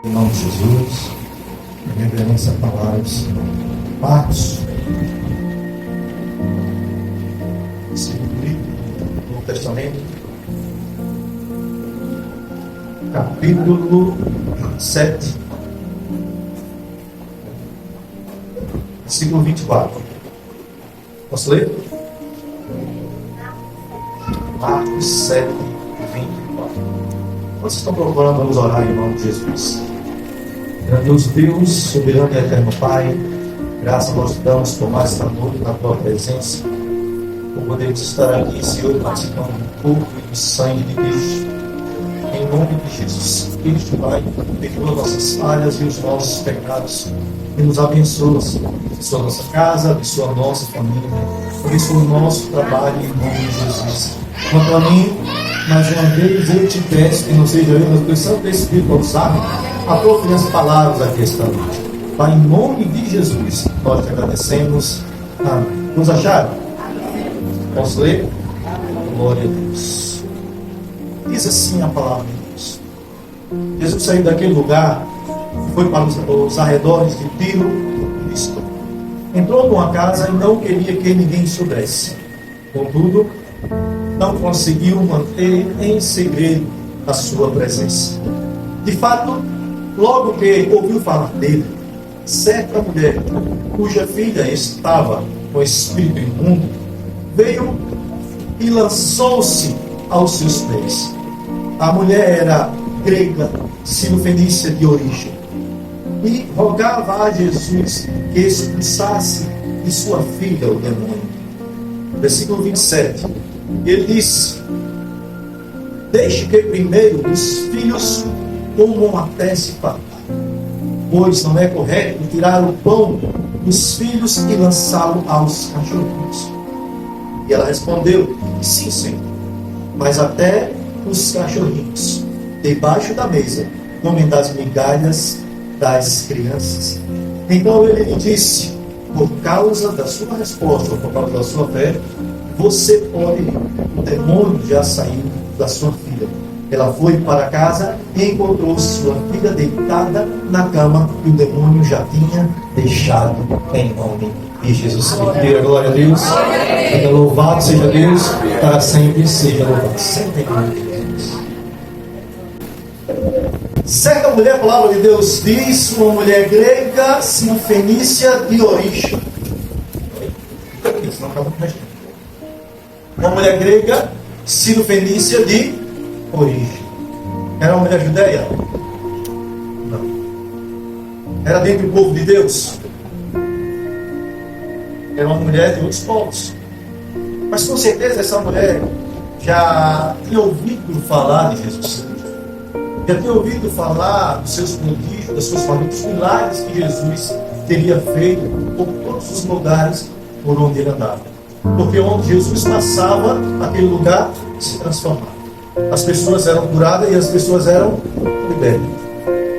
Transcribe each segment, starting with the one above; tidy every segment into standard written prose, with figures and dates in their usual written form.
Em nome de Jesus, em reverência à palavra do Senhor. Marcos, segundo livro do Novo Testamento, capítulo 7, versículo 24. Posso ler? Marcos 7, 24. Vocês estão procurando, vamos orar em nome de Jesus. Grandioso Deus, soberano e eterno Pai, graças nós te damos por mais esta noite na tua presença, por podermos estar aqui, Senhor, participando do corpo e do sangue de Cristo. Em nome de Jesus Cristo, Pai, perdoa nossas falhas e os nossos pecados e nos abençoa, Senhor. Abençoa a nossa casa, abençoa a nossa família, abençoa o nosso trabalho em nome de Jesus. Quanto a mim, mais uma vez eu te peço que não seja eu, mas que o Santo Espírito usar aprove as palavras aqui esta noite. Pai, em nome de Jesus, nós te agradecemos. Amém. Nos acharam? Posso ler? Glória a Deus. Diz assim a palavra de Deus. Jesus saiu daquele lugar e foi para os arredores de Tiro e Sidom. Entrou numa casa e não queria que ninguém soubesse. Contudo, não conseguiu manter em segredo a sua presença. De fato, logo que ouviu falar dele, certa mulher, cuja filha estava com espírito imundo, veio e lançou-se aos seus pés. A mulher era grega, sino-fenícia de origem, e rogava a Jesus que expulsasse de sua filha o demônio. Versículo 27. Ele disse: deixe que primeiro os filhos comam até se fartar, pois não é correto tirar o pão dos filhos e lançá-lo aos cachorrinhos. E ela respondeu: sim, Senhor, mas até os cachorrinhos debaixo da mesa comem das migalhas das crianças. Então ele lhe disse: por causa da sua resposta, por causa da sua fé, você pode ir. O demônio já saiu da sua filha. Ela foi para casa e encontrou sua filha deitada na cama, e o demônio já tinha deixado, em nome de Jesus. Glória a Deus. Seja louvado seja Deus, para sempre seja louvado. Sempre em nome de Jesus. Certa mulher, a palavra de Deus diz, uma mulher grega, sino-fenícia de origem. Isso não acaba com uma mulher grega, sino-fenícia de origem. Era uma mulher judeia? Não. Era dentro do povo de Deus? Era uma mulher de outros povos. Mas com certeza essa mulher já tinha ouvido falar de Jesus Cristo. Já tinha ouvido falar dos seus prodígios, das suas maravilhas, dos milagres que Jesus teria feito por todos os lugares por onde ele andava. Porque onde Jesus passava, aquele lugar se transformava. As pessoas eram curadas e as pessoas eram libertas.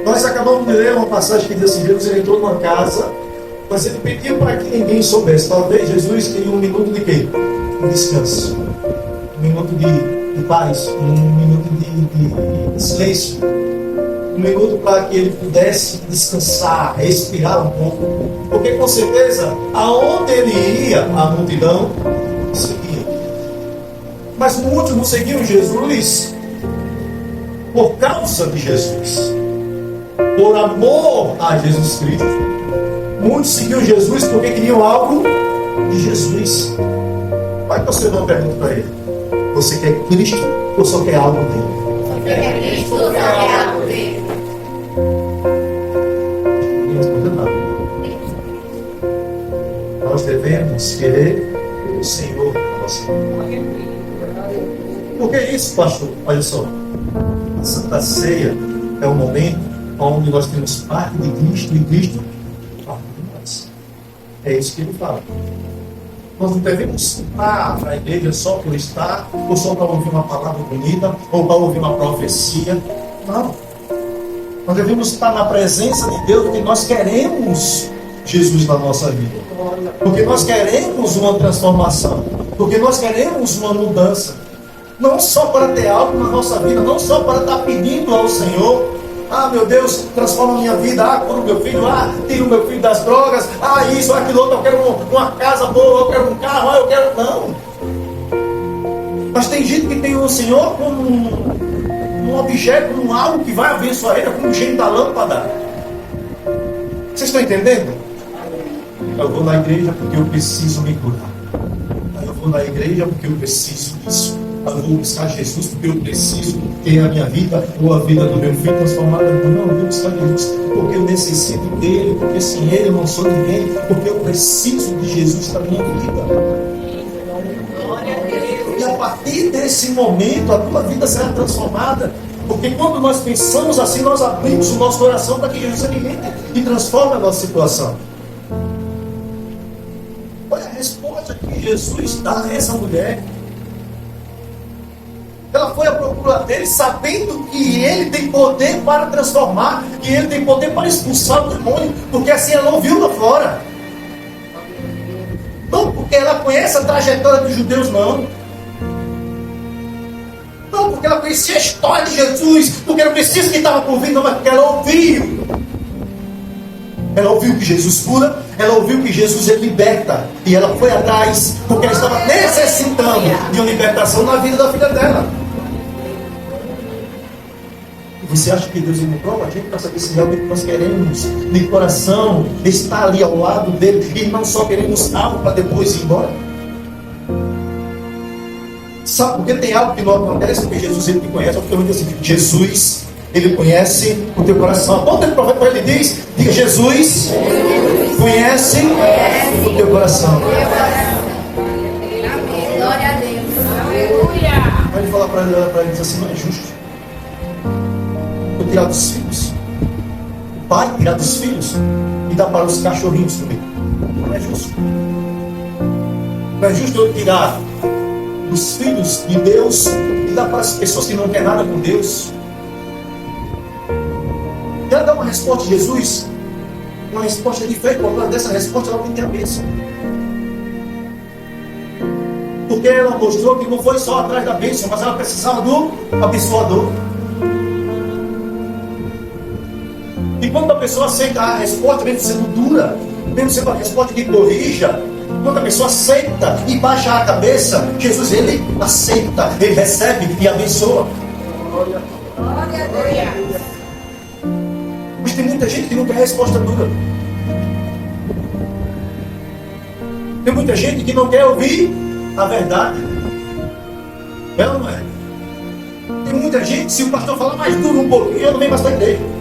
Nós acabamos de ler uma passagem que diz assim: Jesus entrou numa casa, mas ele pediu para que ninguém soubesse. Talvez Jesus queria um minuto de quê? De descanso. Um minuto de paz. Um minuto de silêncio. Um minuto para que ele pudesse descansar, respirar um pouco. Porque com certeza, aonde ele ia, a multidão seguia. Mas muitos não seguiam Jesus por causa de Jesus, por amor a Jesus Cristo. Muitos seguiam Jesus porque queriam algo de Jesus. Vai que você não pergunta para ele: você quer Cristo ou só quer algo dele? Você quer Cristo ou só quer algo dele? Não respondeu nada. Nós devemos querer o Senhor na nossa vida. Por que isso, pastor? Olha só, a Santa Ceia é um momento onde nós temos parte de Cristo e Cristo parte de nós. É isso que ele fala. Nós não devemos estar na igreja só por estar, ou só para ouvir uma palavra bonita, ou para ouvir uma profecia. Não. Nós devemos estar na presença de Deus porque nós queremos Jesus na nossa vida. Porque nós queremos uma transformação. Porque nós queremos uma mudança. Não só para ter algo na nossa vida, não só para estar pedindo ao Senhor Ah, meu Deus, transforma a minha vida. Ah, cura o meu filho. Ah, tira o meu filho das drogas. Ah, isso, aquilo outro. Eu quero uma casa boa. Eu quero um carro. Ah, eu quero... Não. Mas tem gente que tem o Senhor como um objeto, como algo que vai abençoar ele, como um gênio da lâmpada. Vocês estão entendendo? Eu vou na igreja porque eu preciso me curar. Eu vou na igreja porque eu preciso disso. Eu vou buscar Jesus porque eu preciso ter a minha vida ou a vida do meu filho transformada. Não, eu vou buscar Jesus porque eu necessito dele, porque sem ele eu não sou ninguém, porque eu preciso de Jesus na minha vida. E a partir desse momento a tua vida será transformada. Porque quando nós pensamos assim, nós abrimos o nosso coração para que Jesus alimente e transforme a nossa situação. Olha a resposta que Jesus dá a essa mulher. Ela foi à procura dele sabendo que ele tem poder para transformar, que ele tem poder para expulsar o demônio, porque assim ela não viu lá fora. Não porque ela conhece a trajetória dos judeus, não. Não porque ela conhecia a história de Jesus, porque não precisa que estava por vir, não, mas porque ela ouviu. Ela ouviu que Jesus cura, ela ouviu que Jesus liberta, e ela foi atrás, porque ela estava necessitando de uma libertação na vida da filha dela. E você acha que Deus encontrou a gente para saber se realmente nós queremos, de coração, estar ali ao lado dele, e não só queremos algo para depois ir embora? Sabe por que tem algo que não acontece? Porque Jesus ele te conhece. Eu pergunto assim: Jesus, ele conhece o teu coração. Aponta o profeta para ele e diz: diga, Jesus conhece o teu coração. Glória a Deus. Aleluia. Aí ele fala para ele, diz assim: não é justo eu tirar dos filhos, o pai tirar dos filhos e dar para os cachorrinhos comer. Não é justo. Não é justo eu tirar dos filhos de Deus e dar para as pessoas que não querem nada com Deus. Quero dar uma resposta de Jesus, uma resposta diferente. Por causa dessa resposta ela tem a bênção. Porque ela mostrou que não foi só atrás da bênção, mas ela precisava do abençoador. E quando a pessoa aceita a resposta, mesmo sendo dura, mesmo sendo uma resposta que corrija, quando a pessoa aceita e baixa a cabeça, Jesus ele aceita, ele recebe e abençoa. Glória a Deus. Mas tem muita gente que não quer resposta dura. Tem muita gente que não quer ouvir a verdade. É ou não é? Tem muita gente, se o pastor falar mais duro um pouquinho, eu não venho mais para a igreja.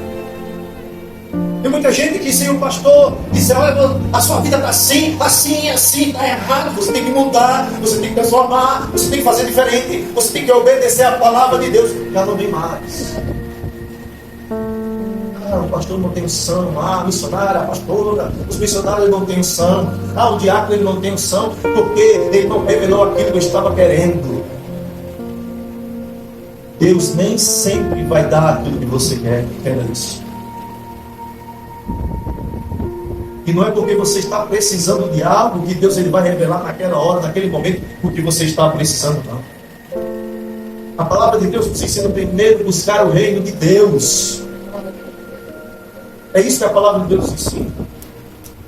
Tem muita gente que se o pastor disser: olha, a sua vida está assim, assim, assim, está errado, você tem que mudar, você tem que transformar, você tem que fazer diferente, você tem que obedecer a palavra de Deus, já não vem mais. Ah, o pastor não tem unção, ah, a missionária, a pastora, os missionários não têm unção, ah, o diácono ele não tem unção, porque ele não revelou aquilo que eu estava querendo. Deus nem sempre vai dar aquilo que você quer, entenda isso. E não é porque você está precisando de algo que Deus ele vai revelar naquela hora, naquele momento, o que você está precisando, não. A palavra de Deus nos ensina primeiro buscar o reino de Deus. É isso que a palavra de Deus ensina.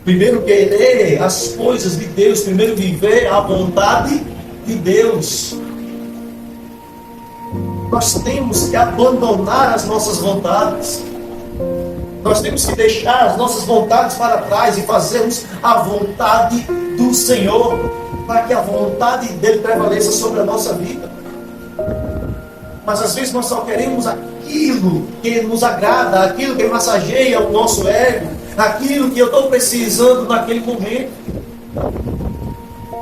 Primeiro querer as coisas de Deus, primeiro viver a vontade de Deus. Nós temos que abandonar as nossas vontades. Nós temos que deixar as nossas vontades para trás e fazermos a vontade do Senhor, para que a vontade dele prevaleça sobre a nossa vida. Mas às vezes nós só queremos aquilo que nos agrada, aquilo que massageia o nosso ego, aquilo que eu estou precisando naquele momento.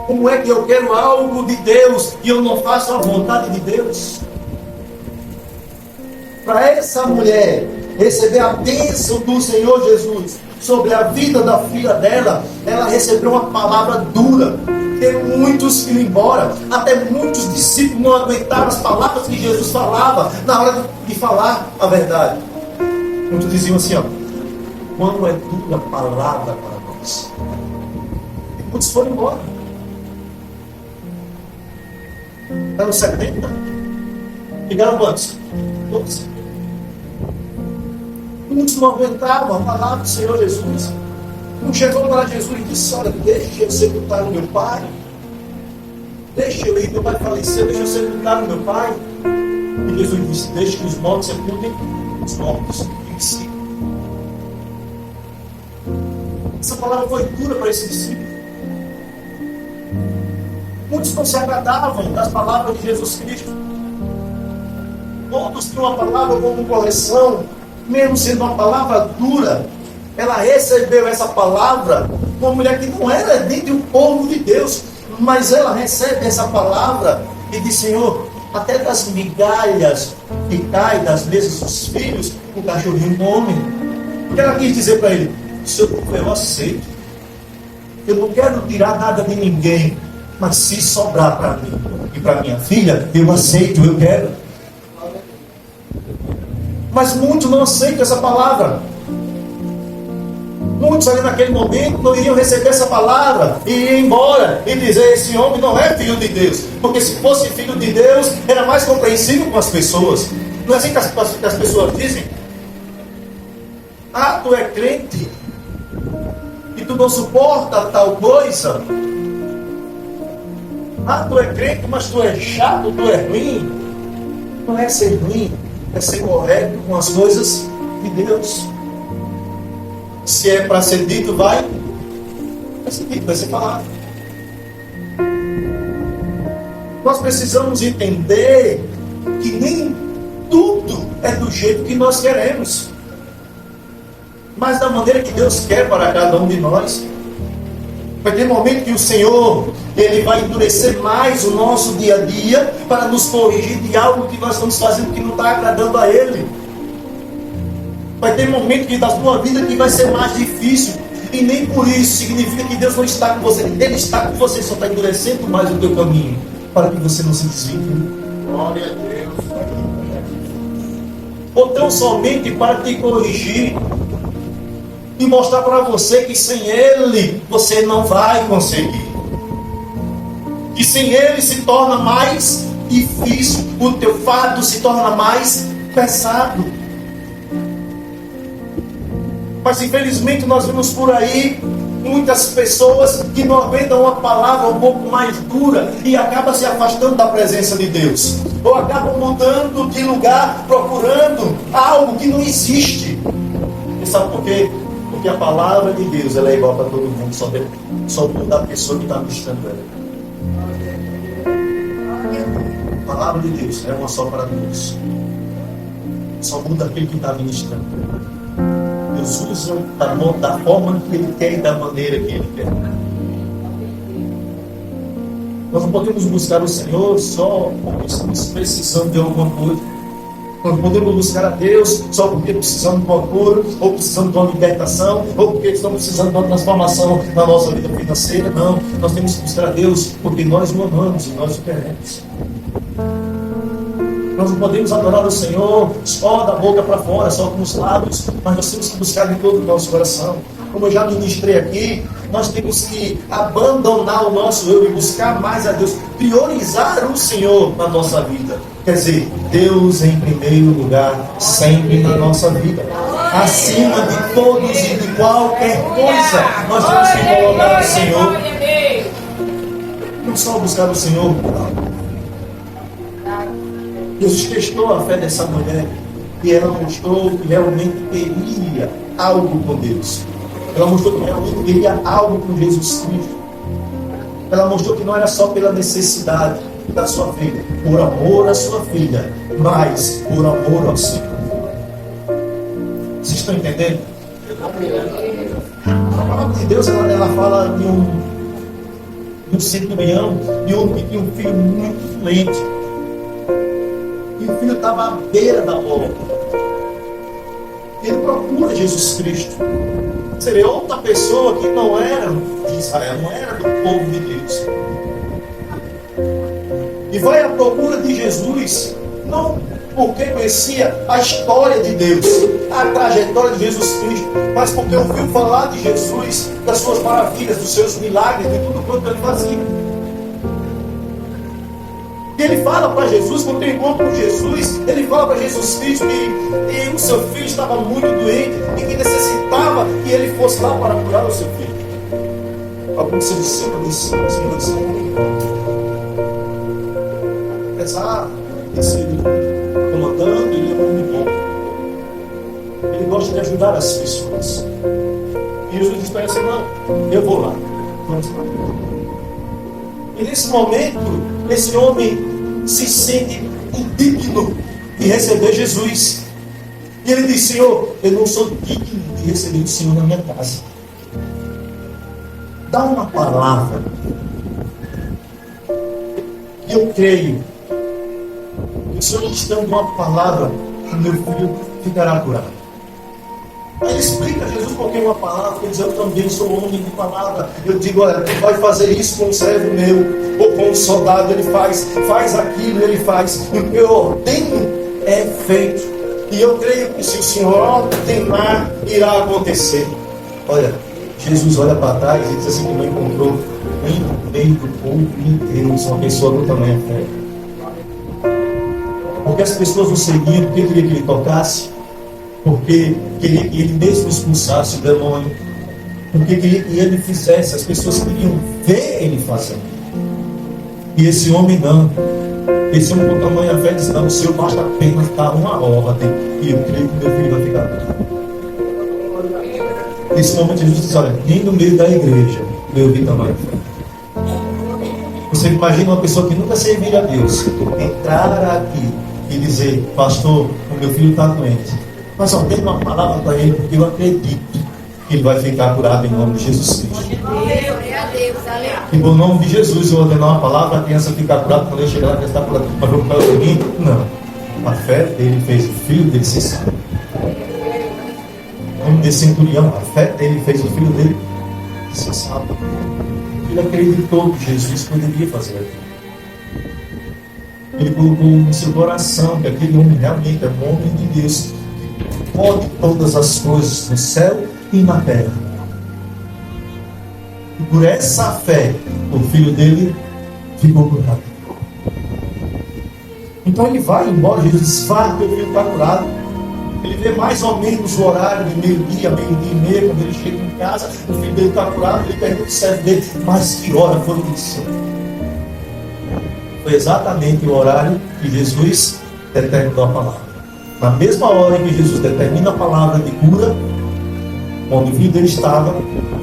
Como é que eu quero algo de Deus e eu não faço a vontade de Deus? Para essa mulher receber a bênção do Senhor Jesus sobre a vida da filha dela, ela recebeu uma palavra dura. Tem muitos que iam embora, até muitos discípulos não aguentaram as palavras que Jesus falava na hora de falar a verdade. Muitos diziam assim: ó, quando é dura a palavra para nós. E muitos foram embora. Eram 70. Ficaram quantos? 12. Muitos não aguentavam a palavra do Senhor Jesus. Um chegou para Jesus e disse: olha, deixa eu sepultar o meu pai. Deixa eu ir, meu pai faleceu, deixa eu sepultar o meu pai. E Jesus disse: deixa que os mortos sepultem os mortos. Em si. Essa palavra foi dura para esse discípulo. Muitos não se agradavam das palavras de Jesus Cristo. Todos tinham a palavra como correção, mesmo sendo uma palavra dura. Ela recebeu essa palavra, uma mulher que não era dentro do povo de Deus, mas ela recebe essa palavra e diz: Senhor, até das migalhas que caem das mesas dos filhos, o cachorrinho come. O que ela quis dizer para ele? Senhor, eu aceito. Eu não quero tirar nada de ninguém, mas se sobrar para mim e para minha filha, eu aceito, eu quero. Mas muitos não aceitam essa palavra. Muitos ali naquele momento não iriam receber essa palavra e ir embora e dizer: esse homem não é filho de Deus. Porque se fosse filho de Deus, era mais compreensível com as pessoas. Não é assim que as pessoas dizem? Ah, tu é crente e tu não suporta tal coisa. Ah, tu é crente, mas tu é chato, tu é ruim. Não é ser ruim, é ser correto com as coisas de Deus. Se é para ser dito, vai ser dito, vai ser falado. Nós precisamos entender que nem tudo é do jeito que nós queremos, mas da maneira que Deus quer para cada um de nós. Vai ter momento que o Senhor, Ele vai endurecer mais o nosso dia a dia para nos corrigir de algo que nós estamos fazendo que não está agradando a Ele. Vai ter momento da sua vida que vai ser mais difícil. E nem por isso significa que Deus não está com você. Ele está com você, só está endurecendo mais o teu caminho, para que você não se desvie. Glória a Deus. Ou tão somente para te corrigir e mostrar para você que sem Ele você não vai conseguir. Que sem Ele se torna mais difícil, o teu fardo se torna mais pesado. Mas infelizmente nós vemos por aí muitas pessoas que não aguentam uma palavra um pouco mais dura e acabam se afastando da presença de Deus. Ou acabam mudando de lugar, procurando algo que não existe. E sabe por quê? Porque a palavra de Deus ela é igual para todo mundo, só muda a pessoa que está ministrando ela. A palavra de Deus é uma só para todos. Só muda aquele que está ministrando. Deus usa da forma que Ele quer e da maneira que Ele quer. Nós não podemos buscar o Senhor só porque estamos precisando de alguma coisa. Nós não podemos buscar a Deus só porque precisamos de uma cura, ou precisamos de uma libertação, ou porque estamos precisando de uma transformação na nossa vida financeira. Não, nós temos que buscar a Deus porque nós o amamos e nós o queremos. Nós não podemos adorar o Senhor só da boca para fora, só com os lábios, mas nós temos que buscar de todo o nosso coração. Como eu já ministrei aqui, nós temos que abandonar o nosso eu e buscar mais a Deus, priorizar o Senhor na nossa vida. Quer dizer, Deus em primeiro lugar, sempre na nossa vida. Acima de todos e de qualquer coisa, nós temos que colocar o Senhor. Não só buscar o Senhor. Jesus testou a fé dessa mulher e ela mostrou que realmente queria algo com Deus. Ela mostrou que realmente queria algo com Jesus Cristo. Ela mostrou que não era só pela necessidade da sua filha, por amor à sua filha, mas por amor ao Senhor. Vocês estão entendendo? A palavra de Deus ela fala de um centurião, de um que tinha um filho muito doente. E o filho estava à beira da morte. Ele procura Jesus Cristo. Seria outra pessoa que não era de Israel, não era do povo de Deus. E vai à procura de Jesus, não porque conhecia a história de Deus, a trajetória de Jesus Cristo, mas porque ouviu falar de Jesus, das suas maravilhas, dos seus milagres, de tudo quanto ele fazia. E ele fala para Jesus, quando tem encontro com Jesus, ele fala para Jesus Cristo que o seu filho estava muito doente e que necessitava que ele fosse lá para curar o seu filho. Alguns seus discípulos disseram, apesar de ser comandando, ele é um homem bom. Ele gosta de ajudar as pessoas. E Jesus disse para ele assim, não, eu vou lá. Vamos lá. E nesse momento, esse homem se sente indigno de receber Jesus. E ele diz, Senhor, eu não sou digno de receber o Senhor na minha casa. Dá uma palavra. E eu creio que o Senhor está dando uma palavra que meu filho ficará curado. Aí ele explica a Jesus porque uma palavra, ele diz, eu também sou homem de palavra. Eu digo, olha, tu vai fazer isso com um servo meu, ou com um soldado, ele faz aquilo, ele faz. E o que eu ordeno é feito. E eu creio que se o Senhor ordenar, irá acontecer. Olha, Jesus olha para trás e diz assim que não encontrou em meio do povo inteiro uma pessoa do tamanho da fé. Porque as pessoas o seguiam, porque queria que ele tocasse, porque queria que ele mesmo expulsasse o demônio, porque queria que ele fizesse, as pessoas queriam ver ele fazendo. E esse homem não. Esse homem com tamanha fé diz, não, o Senhor basta apenas dar uma ordem e eu creio que meu filho vai ficar bem. Nesse momento Jesus diz, olha, nem no meio da igreja eu vi tamanha fé. Você imagina uma pessoa que nunca serviria a Deus entrar aqui e dizer, pastor, o meu filho está doente, mas só tem uma palavra para ele, porque eu acredito que ele vai ficar curado em nome de Jesus Cristo. E por nome de Jesus eu ordenar uma palavra, a criança ficar curada, quando ele chegar lá, a criança está curada, mas vou para o mim? Não. A fé dele fez o filho dele ser salvo. O nome desse centurião, a fé dele fez o filho dele ser salvo. Ele acreditou que Jesus poderia fazer aquilo. Ele colocou no seu coração que aquele homem realmente é um homem de Deus, que pode todas as coisas no céu e na terra. E por essa fé, o filho dele ficou curado. Então ele vai embora, Jesus diz, vá, teu filho está curado. Ele vê mais ou menos o horário de meio-dia e meia, quando ele chega em casa, o filho dele está curado, ele pergunta ao servo dele, mas que hora foi isso? Foi exatamente o horário que Jesus determinou a palavra. Na mesma hora em que Jesus determina a palavra de cura, onde o filho dele estava,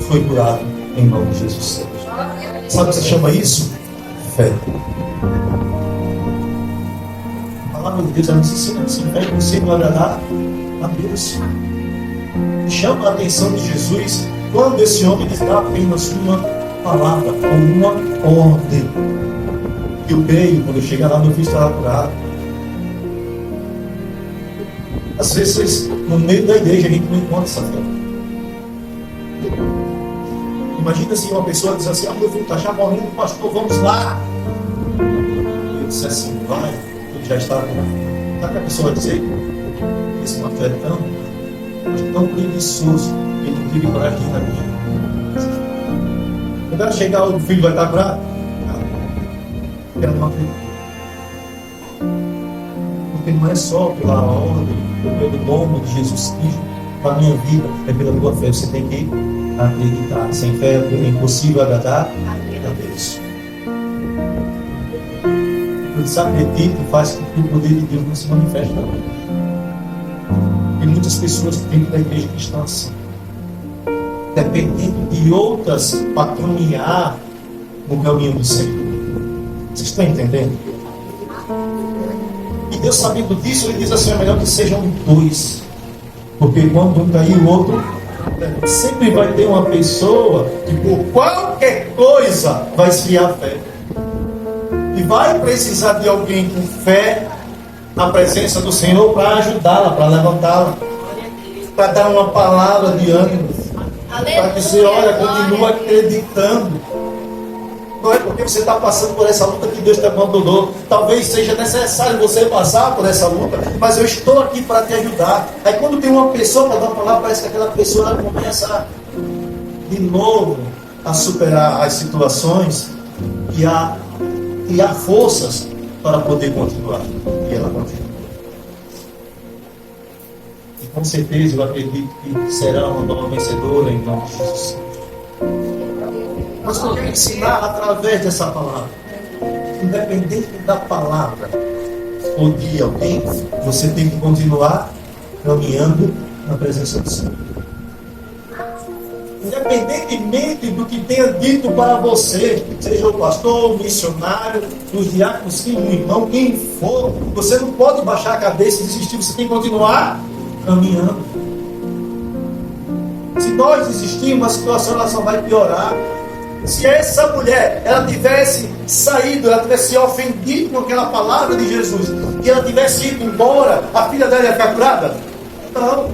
foi curado em nome de Jesus. Sabe o que se chama isso? Fé. A palavra de Deus nos ensina que sem fé é possível agradar a Deus. Chama a atenção de Jesus quando esse homem lhe dá apenas uma palavra ou uma ordem. Eu creio, quando eu chegar lá, meu filho estará curado. Às vezes, no meio da igreja, a gente não encontra essa fé. Imagina se uma pessoa diz assim, meu filho está já morrendo, pastor, vamos lá. Eu disse assim, vai, ele já está curado. Sabe o que a pessoa vai dizer? Esse pastor é tão preguiçoso, ele não teve coragem de ir na minha. Quando ela chegar, o filho vai estar curado? Ela não acredita. Porque não é só pela ordem, pelo nome de Jesus Cristo para a minha vida, é pela tua fé. Você tem que acreditar. Sem fé é impossível agradar a Deus. O desacredito faz com que o poder de Deus não se manifeste. Tem muitas pessoas dentro da igreja que estão assim, dependendo de outras para caminhar no caminho do Senhor. Vocês estão entendendo? E Deus, sabendo disso, Ele diz assim, é melhor que sejam dois, porque quando um cair, o outro sempre vai ter uma pessoa que por qualquer coisa vai esfriar a fé, e vai precisar de alguém com fé na presença do Senhor para ajudá-la, para levantá-la, para dar uma palavra de ânimo, para dizer, olha, continua acreditando. Não é porque você está passando por essa luta que Deus te abandonou. Talvez seja necessário você passar por essa luta, mas eu estou aqui para te ajudar. Aí quando tem uma pessoa para dar uma palavra, parece que aquela pessoa ela começa de novo a superar as situações e a forças para poder continuar. E ela continua. E com certeza eu acredito que será uma nova vencedora em nome de Jesus. Mas eu quero ensinar através dessa palavra. Independente da palavra ou de alguém, você tem que continuar caminhando na presença do Senhor. Independentemente do que tenha dito para você, seja o pastor, o missionário, os diáconos, o irmão, quem for, você não pode baixar a cabeça e desistir, você tem que continuar caminhando. Se nós desistirmos, a situação ela só vai piorar. Se essa mulher, ela tivesse saído, ela tivesse se ofendido com aquela palavra de Jesus, e ela tivesse ido embora, a filha dela ia ficar curada? Não.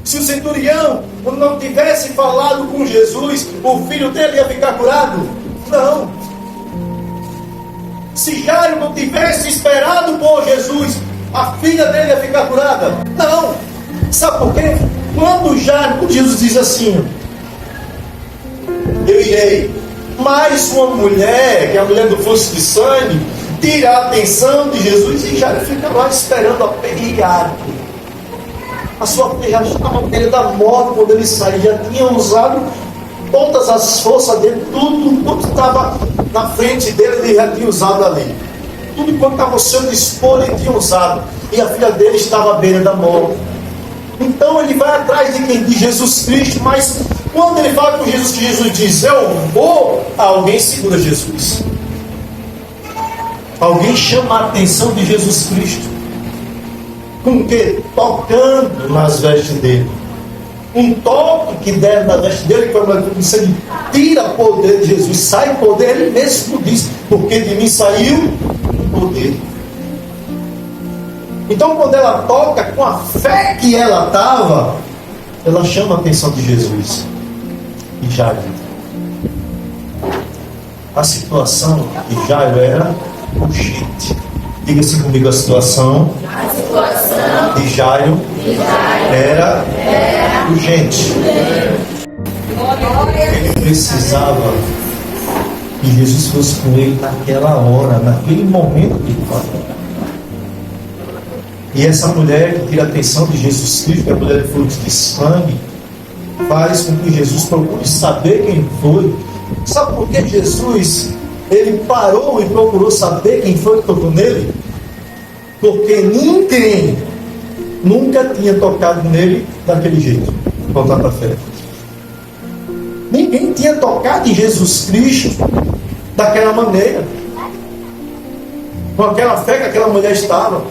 Se o centurião não tivesse falado com Jesus, o filho dele ia ficar curado? Não. Se Jairo não tivesse esperado por Jesus, a filha dele ia ficar curada? Não. Sabe por quê? Quando Jesus diz assim: eu irei, mas uma mulher, que é a mulher do fluxo de sangue, tira a atenção de Jesus e já fica lá esperando aperreado. A sua filha já estava perto da morte quando ele saiu, já tinha usado todas as forças dele, tudo que estava na frente dele, ele já tinha usado ali. Tudo quanto estava ao seu dispor, ele tinha usado. E a filha dele estava à beira da morte. Então ele vai atrás de quem? De Jesus Cristo, mas quando ele fala com Jesus, que Jesus diz, eu vou, alguém segura Jesus. Alguém chama a atenção de Jesus Cristo. Com o quê? Tocando nas vestes dele. Um toque que der na veste dele, quando ele tira poder de Jesus, sai poder, ele mesmo diz, porque de mim saiu o poder. Então quando ela toca, com a fé que ela estava, ela chama a atenção de Jesus. E Jairo, a situação de Jairo era urgente. Diga-se comigo, a situação de Jairo era urgente. Ele precisava que Jesus fosse com ele naquela hora, naquele momento que ele falou. E essa mulher que tira a atenção de Jesus Cristo, que é a mulher de fluxo de sangue, faz com que Jesus procure saber quem foi. Sabe por que Jesus, ele parou e procurou saber quem foi que tocou nele? Porque ninguém nunca tinha tocado nele daquele jeito. Voltar para a fé. Ninguém tinha tocado em Jesus Cristo daquela maneira, com aquela fé que aquela mulher estava.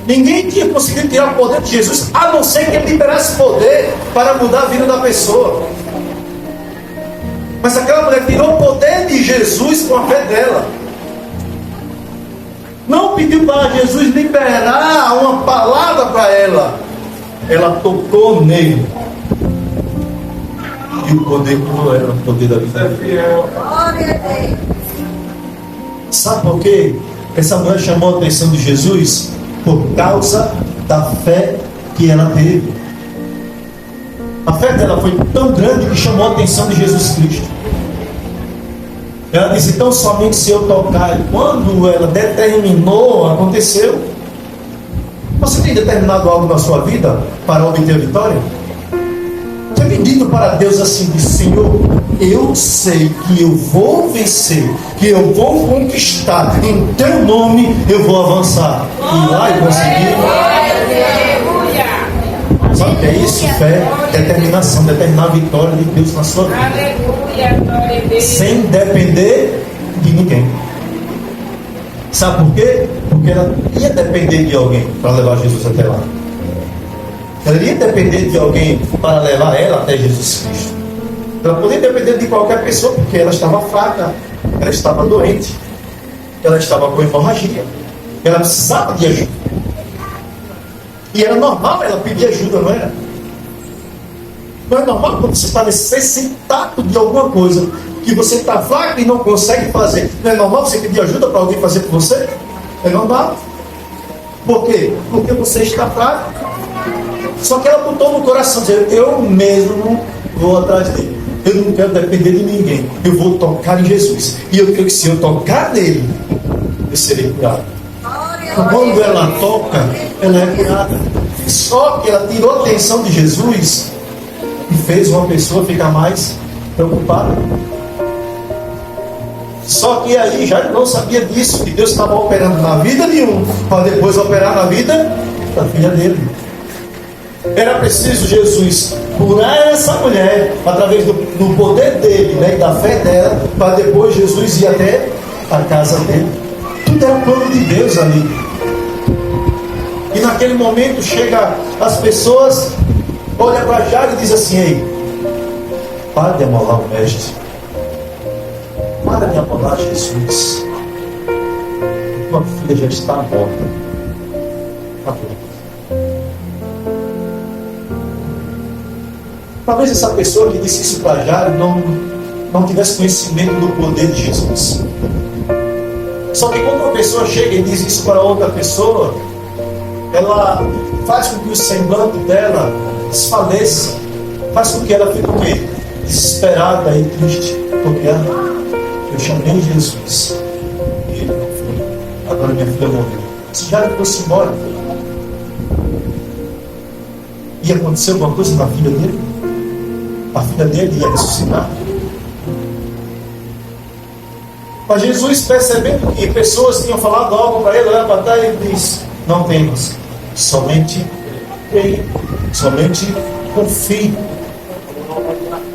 Ninguém tinha conseguido tirar o poder de Jesus, a não ser que ele liberasse poder para mudar a vida da pessoa. Mas aquela mulher tirou o poder de Jesus com a fé dela. Não pediu para Jesus liberar uma palavra para ela. Ela tocou nele. E o poder não era o poder da vida dela. Sabe por quê? Essa mulher chamou a atenção de Jesus? Por causa da fé que ela teve. A fé dela foi tão grande que chamou a atenção de Jesus Cristo. Ela disse, então somente se eu tocar. E quando ela determinou, aconteceu. Você tem determinado algo na sua vida para obter a vitória? Você tem dito para Deus assim, Senhor, eu sei que eu vou vencer, que eu vou conquistar, em teu nome eu vou avançar. E lá eu consegui. Sabe o que é isso? Fé, determinação, determinar a vitória de Deus na sua vida. Sem depender de ninguém. Sabe por quê? Porque ela ia depender de alguém para levar Jesus até lá. Ela ia depender de alguém para levar ela até Jesus Cristo. Ela podia depender de qualquer pessoa, porque ela estava fraca, ela estava doente, ela estava com hemorragia, ela precisava de ajuda. E era normal ela pedir ajuda, não era? Não é normal quando você está necessitado de alguma coisa que você está fraco e não consegue fazer. Não é normal você pedir ajuda para alguém fazer por você? É normal. Por quê? Porque você está fraco. Só que ela botou no coração, dizendo, eu mesmo vou atrás dele. Eu não quero depender de ninguém. Eu vou tocar em Jesus. E eu creio que se eu tocar nele, eu serei curado. Quando ela toca, ela é curada. Só que ela tirou a atenção de Jesus e fez uma pessoa ficar mais preocupada. Só que aí já não sabia disso, que Deus estava operando na vida de um, para depois operar na vida da filha dele. Era preciso Jesus curar essa mulher através do poder dele, né, e da fé dela, para depois Jesus ir até a casa dele. Tudo era plano de Deus ali. E naquele momento chega as pessoas, olha para Jairo e diz assim: ei, para de amolar o mestre, para de amolar Jesus, tua filha já está morta. Acabou. Talvez essa pessoa que disse isso para Jairo não tivesse conhecimento do poder de Jesus. Só que quando uma pessoa chega e diz isso para outra pessoa, ela faz com que o semblante dela desfaleça, faz com que ela fique o quê? Desesperada e triste, porque eu chamei Jesus e ele não foi. Agora minha filha morreu. Se Jairo fosse embora, ia acontecer alguma coisa na filha dele? A filha dele ia ressuscitar. Mas Jesus, percebendo que pessoas tinham falado algo para ele, olha para trás e diz: não temas, somente creia, somente confie.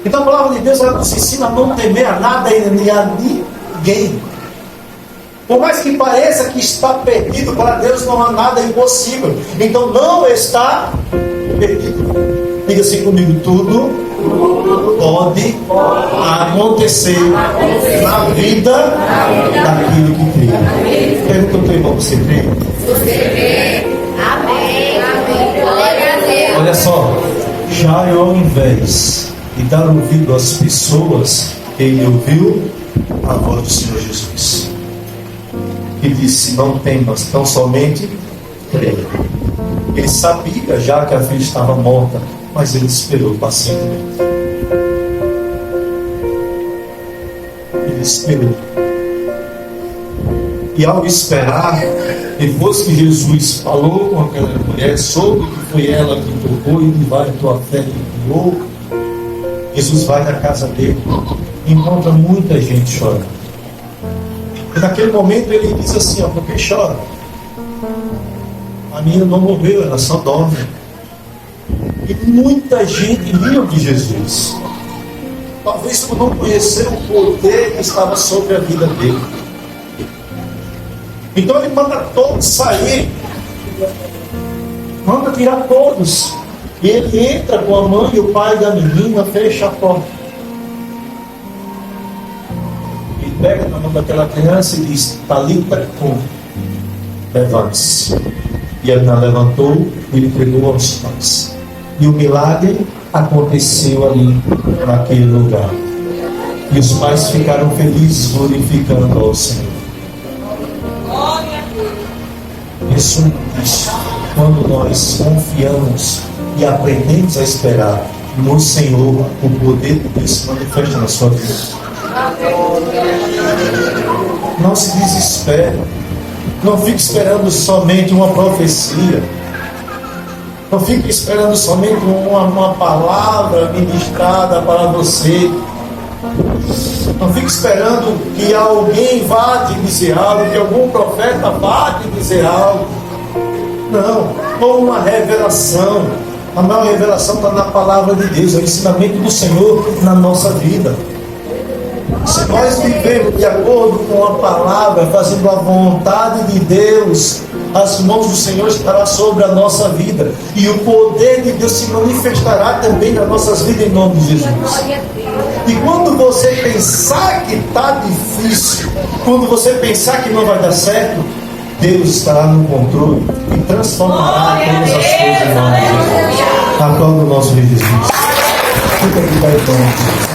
Então a palavra de Deus, ela nos ensina a não temer a nada e nem a ninguém. Por mais que pareça que está perdido, para Deus não há nada impossível. Então não está perdido. Diga assim comigo: tudo pode acontecer na vida daquilo que crê. Pergunta ao teu irmão: você crê? Você crê? Amém. Amém. Glória a Deus. Olha só, Jairo, ao invés de dar ouvido às pessoas, ele ouviu a voz do Senhor Jesus, que disse: não temas, tão somente creia. Ele sabia já que a filha estava morta, mas ele esperou pacientemente. Ele esperou. E ao esperar, depois que Jesus falou com aquela mulher, soube que foi ela que tocou e vai, tua fé te curou, Jesus vai na casa dele e encontra muita gente chorando. E naquele momento ele diz assim: ó, por que chora? A menina não morreu, ela só dorme. E muita gente riu de Jesus, talvez por não conhecer o poder que estava sobre a vida dele. Então ele manda todos sair, manda tirar todos, e ele entra com a mãe e o pai da menina, fecha a porta e pega na mão daquela criança e diz: Talita cum, levante-se. E a menina levantou e ele entregou aos pais. E o milagre aconteceu ali, naquele lugar. E os pais ficaram felizes, glorificando ao Senhor. Isso diz, quando nós confiamos e aprendemos a esperar no Senhor, o poder de Deus se manifesta na sua vida. Não se desespere. Não fique esperando somente uma profecia. Não fique esperando somente uma palavra ministrada para você. Não fique esperando que alguém vá te dizer algo, que algum profeta vá te dizer algo. Não, ou uma revelação. A maior revelação está na palavra de Deus, é o ensinamento do Senhor na nossa vida. Se nós vivemos de acordo com a palavra, fazendo a vontade de Deus, as mãos do Senhor estarão sobre a nossa vida, e o poder de Deus se manifestará também nas nossas vidas, em nome de Jesus. E quando você pensar que está difícil, quando você pensar que não vai dar certo, Deus estará no controle e transformará todas as coisas em nome de Jesus. Aplauda o nosso Rei Jesus. Fica aqui, Pai, então.